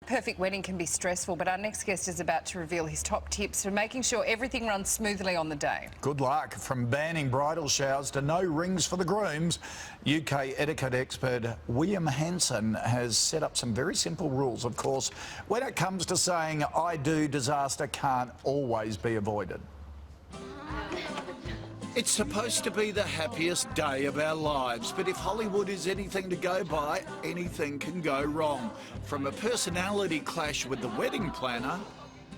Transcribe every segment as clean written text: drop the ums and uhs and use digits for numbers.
perfect wedding can be stressful, but our next guest is about to reveal his top tips for making sure everything runs smoothly on the day. Good luck. From banning bridal showers to no rings for the grooms, UK etiquette expert William Hanson has set up some very simple rules. Of course, when it comes to saying "I do," disaster can't always be avoided. It's supposed to be the happiest day of our lives, but if Hollywood is anything to go by, anything can go wrong. From a personality clash with the wedding planner...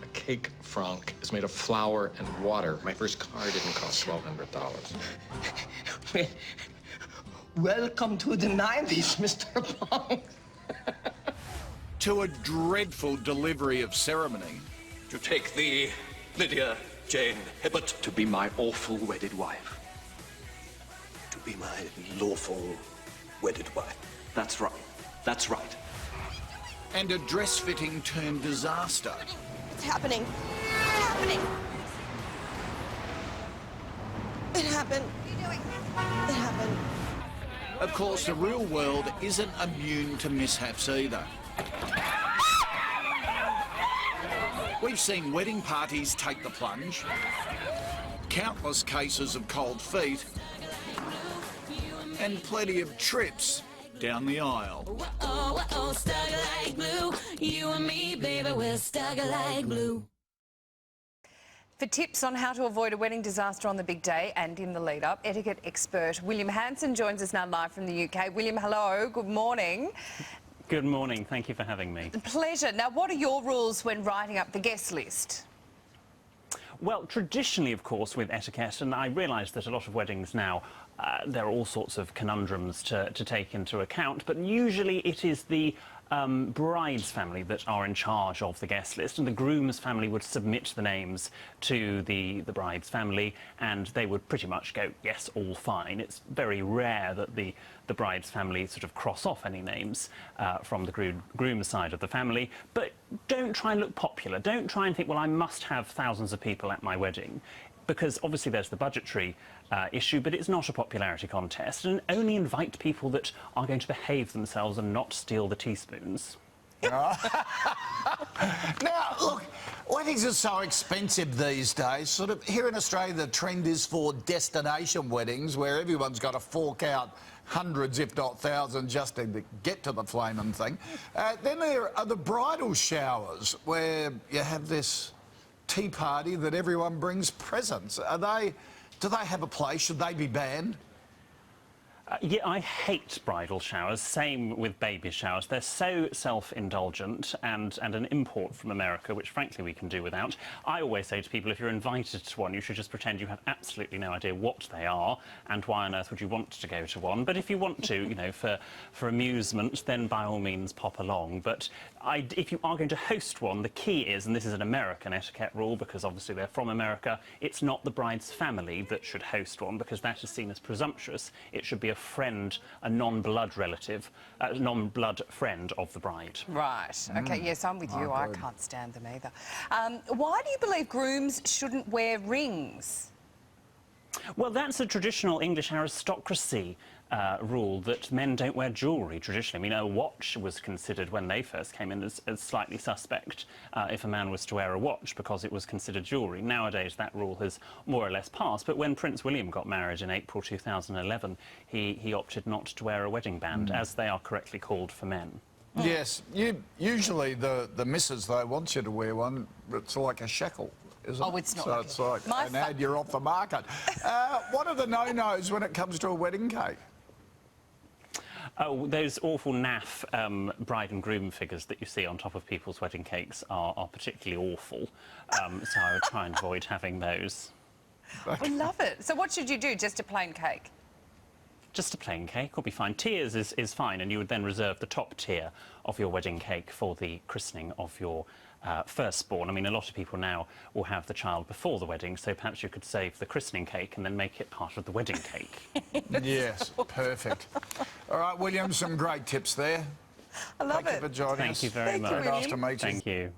A cake franc is made of flour and water. My first car didn't cost $1,200. Welcome to the 90s, Mr. Pong. to a dreadful delivery of ceremony. To take thee, Lydia Jane Hibbert, to be my awful wedded wife. To be my lawful wedded wife. That's right. That's right. And a dress-fitting turned disaster. It's happening. It's happening. It happened. What are you doing? It happened. Of course, the real world isn't immune to mishaps either. We've seen wedding parties take the plunge, countless cases of cold feet, and plenty of trips down the aisle. Stuck like glue. You and me, baby, we're stuck like glue. For tips on how to avoid a wedding disaster on the big day and in the lead-up, etiquette expert William Hanson joins us now live from the UK. William, hello, good morning. Good morning, thank you for having me. Pleasure. Now, what are your rules when writing up the guest list? Well, traditionally, of course, with etiquette, and I realise that a lot of weddings now, there are all sorts of conundrums to take into account, but usually it is the bride's family that are in charge of the guest list, and the groom's family would submit the names to the bride's family, and they would pretty much go, yes, all fine. It's very rare that the bride's family sort of cross off any names from the groom's side of the family, but don't try and look popular. Don't try and think, well, I must have thousands of people at my wedding, because obviously there's the budgetary issue, but it's not a popularity contest, and only invite people that are going to behave themselves and not steal the teaspoons. Now, look, weddings are so expensive these days. Sort of here in Australia, the trend is for destination weddings, where everyone's got to fork out hundreds, if not thousands, just to get to the flaming thing. Then there are the bridal showers, where you have this tea party that everyone brings presents. Do they have a place? Should they be banned? Yeah, I hate bridal showers, same with baby showers. They're so self-indulgent and an import from America, which frankly we can do without. I always say to people, if you're invited to one, you should just pretend you have absolutely no idea what they are and why on earth would you want to go to one. But if you want to, you know, for amusement, then by all means pop along. But if you are going to host one, the key is, and this is an American etiquette rule because obviously they're from America, it's not the bride's family that should host one because that is seen as presumptuous. It should be a friend, a non-blood relative, a non-blood friend of the bride. Right. OK, yes, I'm with you. I can't stand them either. Why do you believe grooms shouldn't wear rings? Well, that's a traditional English aristocracy rule that men don't wear jewellery traditionally. I mean, a watch was considered when they first came in as slightly suspect if a man was to wear a watch because it was considered jewellery. Nowadays that rule has more or less passed, but when Prince William got married in April 2011, he opted not to wear a wedding band, as they are correctly called for men. Yes, usually the missus, though, wants you to wear one. It's like a shekel, isn't it? Oh, it's not. So it's like an ad, you're off the market. What are the no-nos when it comes to a wedding cake? Oh, those awful naff bride and groom figures that you see on top of people's wedding cakes are particularly awful, so I would try and avoid having those. I love it. So what should you do? Just a plain cake? Just a plain cake will be fine. Tiers is fine, and you would then reserve the top tier of your wedding cake for the christening of your firstborn. I mean, a lot of people now will have the child before the wedding, so perhaps you could save the christening cake and then make it part of the wedding cake. Yes, perfect. All right, William, some great tips there. I love it. Thank you for joining us. Thank you very much. Very nice to meet you. Thank you.